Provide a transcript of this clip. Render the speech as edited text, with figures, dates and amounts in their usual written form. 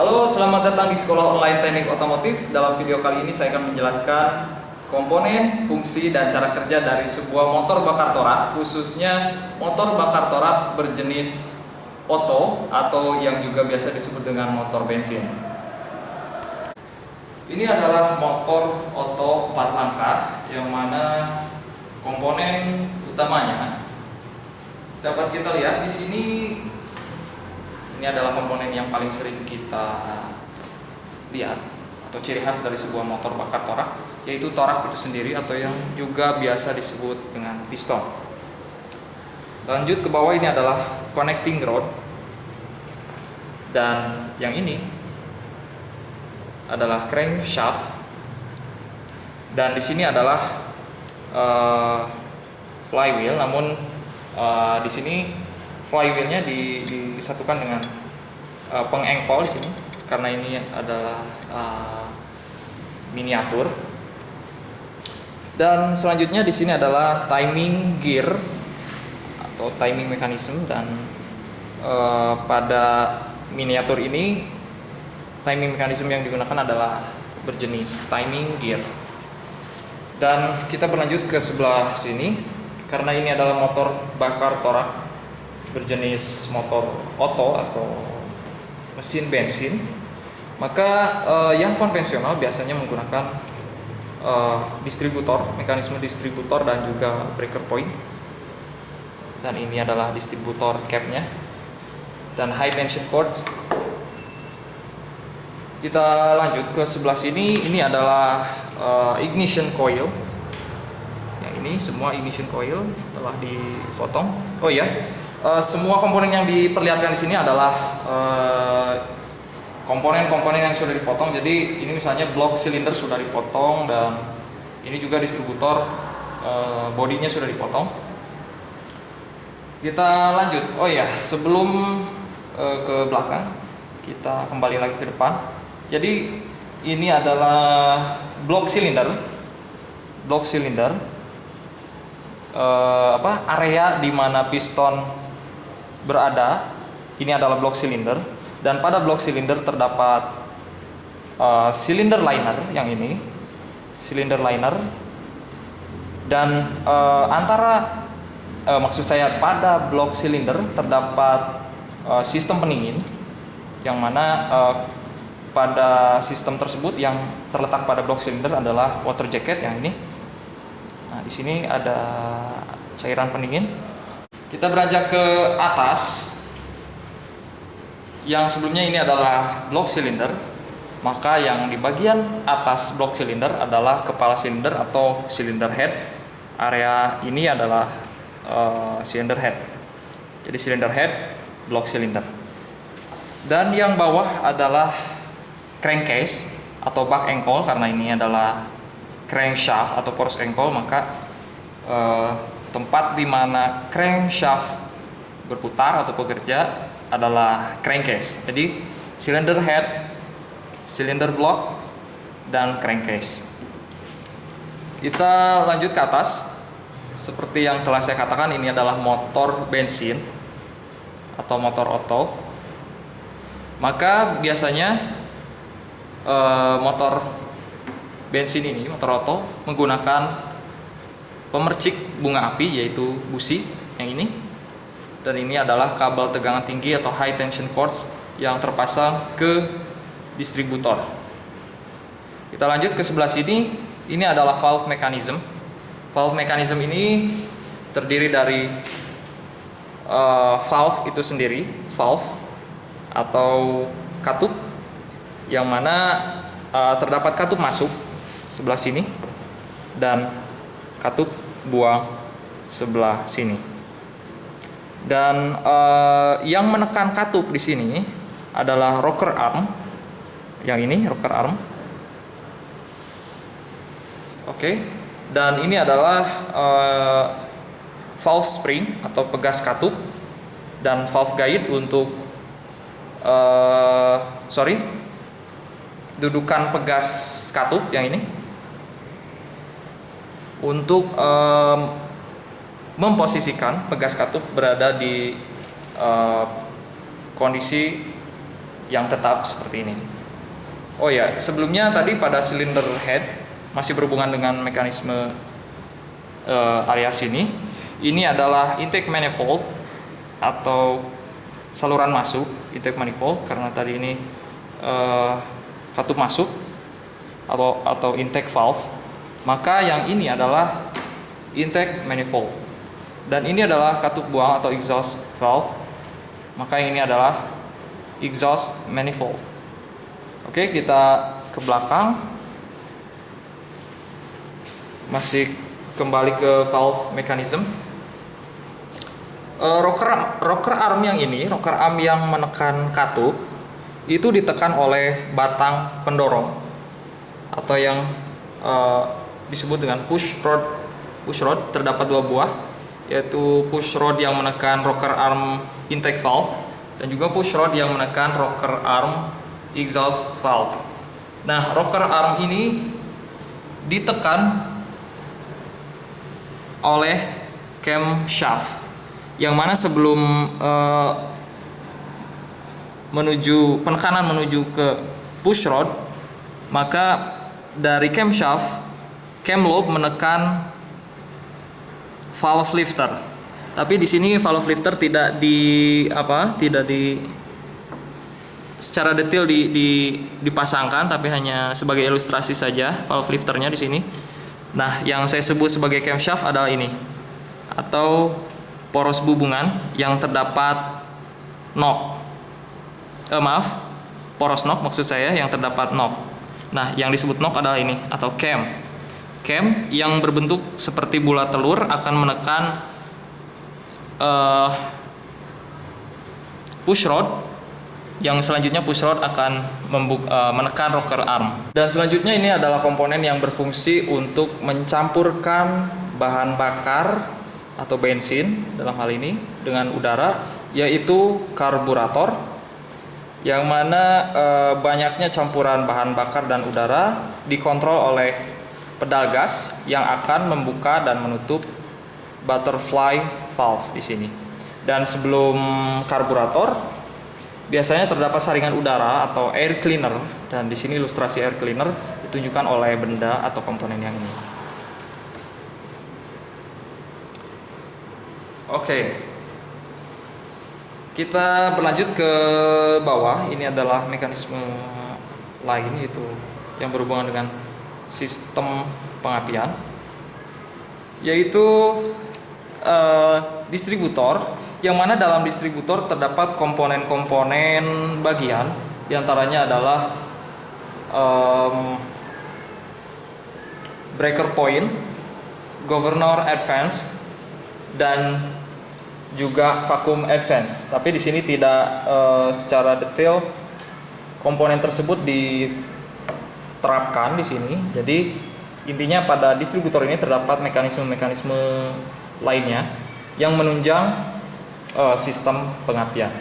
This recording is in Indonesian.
Halo, selamat datang di Sekolah Online Teknik Otomotif. Dalam video kali ini saya akan menjelaskan komponen, fungsi, dan cara kerja dari sebuah motor bakar torak, khususnya motor bakar torak berjenis oto atau yang juga biasa disebut dengan motor bensin. Ini adalah motor oto 4 langkah yang mana komponen utamanya dapat kita lihat di sini. Ini adalah komponen yang paling sering kita lihat atau ciri khas dari sebuah motor bakar torak, yaitu torak itu sendiri atau yang juga biasa disebut dengan piston. Lanjut ke bawah, ini adalah connecting rod, dan yang ini adalah crankshaft, dan di sini adalah flywheel. Namun di sini flywheelnya disatukan dengan pengengkol di sini karena ini adalah miniatur. Dan selanjutnya di sini adalah timing gear atau timing mechanism, dan pada miniatur ini timing mechanism yang digunakan adalah berjenis timing gear. Dan kita berlanjut ke sebelah sini karena ini adalah motor bakar torak berjenis motor oto atau mesin bensin, maka yang konvensional biasanya menggunakan distributor, mekanisme distributor dan juga breaker point, dan ini adalah distributor capnya dan high tension cord. Kita lanjut ke sebelah sini, ini adalah ignition coil. Yang ini semua ignition coil telah dipotong. Oh iya, semua komponen yang diperlihatkan di sini adalah komponen-komponen yang sudah dipotong. Jadi ini misalnya blok silinder sudah dipotong, dan ini juga distributor bodinya sudah dipotong. Kita lanjut. Oh ya, sebelum ke belakang, kita kembali lagi ke depan. Jadi ini adalah blok silinder. Area di mana piston berada, ini adalah blok silinder, dan pada blok silinder terdapat silinder liner, yang ini silinder liner, dan maksud saya pada blok silinder terdapat sistem pendingin, yang mana pada sistem tersebut yang terletak pada blok silinder adalah water jacket, yang ini. Nah, di sini ada cairan pendingin. Kita beranjak ke atas. Yang sebelumnya ini adalah blok silinder, maka yang di bagian atas blok silinder adalah kepala silinder atau cylinder head. Area ini adalah cylinder head. Jadi cylinder head, blok silinder. Dan yang bawah adalah crankcase atau buck ankle, karena ini adalah crankshaft atau force ankle, maka tempat di mana crankshaft berputar atau bekerja adalah crankcase. Jadi cylinder head, cylinder block, dan crankcase. Kita lanjut ke atas. Seperti yang telah saya katakan, ini adalah motor bensin atau motor oto. Maka biasanya motor bensin ini, motor oto, menggunakan pemercik bunga api, yaitu busi yang ini. Dan ini adalah kabel tegangan tinggi atau high tension cords yang terpasang ke distributor. Kita lanjut ke sebelah sini. Ini adalah valve mechanism. Valve mechanism ini terdiri dari valve itu sendiri, valve atau katup, yang mana terdapat katup masuk sebelah sini dan katup buang sebelah sini. Dan yang menekan katup di sini adalah rocker arm. Yang ini rocker arm. Oke. Dan ini adalah valve spring atau pegas katup, dan valve guide untuk dudukan pegas katup yang ini untuk memposisikan pegas katup berada di kondisi yang tetap seperti ini. Oh ya, sebelumnya tadi pada cylinder head masih berhubungan dengan mekanisme area sini. Ini adalah intake manifold atau saluran masuk intake manifold, karena tadi ini katup masuk atau intake valve. Maka yang ini adalah intake manifold dan ini adalah katup buang atau exhaust valve. Maka yang ini adalah exhaust manifold. Oke, kita ke belakang. Masih kembali ke valve mechanism. Rocker arm yang ini, rocker arm yang menekan katup, itu ditekan oleh batang pendorong atau yang disebut dengan push rod. Push rod terdapat dua buah, yaitu push rod yang menekan rocker arm intake valve dan juga push rod yang menekan rocker arm exhaust valve. Nah, rocker arm ini ditekan oleh camshaft, yang mana sebelum penekanan menuju ke push rod, maka dari camshaft, cam lobe menekan valve lifter. Tapi di sini valve lifter tidak secara detail dipasangkan, tapi hanya sebagai ilustrasi saja valve lifternya di sini. Nah, yang saya sebut sebagai camshaft adalah ini, atau poros bubungan yang terdapat poros knock maksud saya, yang terdapat knock. Nah, yang disebut knock adalah ini, atau cam. Cam yang berbentuk seperti bulat telur akan menekan push rod. Yang selanjutnya push rod akan menekan rocker arm. Dan selanjutnya ini adalah komponen yang berfungsi untuk mencampurkan bahan bakar atau bensin dalam hal ini dengan udara, yaitu karburator, yang mana banyaknya campuran bahan bakar dan udara dikontrol oleh pedal gas yang akan membuka dan menutup butterfly valve di sini. Dan sebelum karburator biasanya terdapat saringan udara atau air cleaner, dan di sini ilustrasi air cleaner ditunjukkan oleh benda atau komponen yang ini. Oke. Kita berlanjut ke bawah. Ini adalah mekanisme lain, yaitu yang berhubungan dengan sistem pengapian, yaitu distributor, yang mana dalam distributor terdapat komponen-komponen bagian, diantaranya adalah breaker point, governor advance, dan juga vacuum advance. Tapi di sini tidak secara detail komponen tersebut diterapkan di sini. Jadi intinya pada distributor ini terdapat mekanisme-mekanisme lainnya yang menunjang sistem pengapian.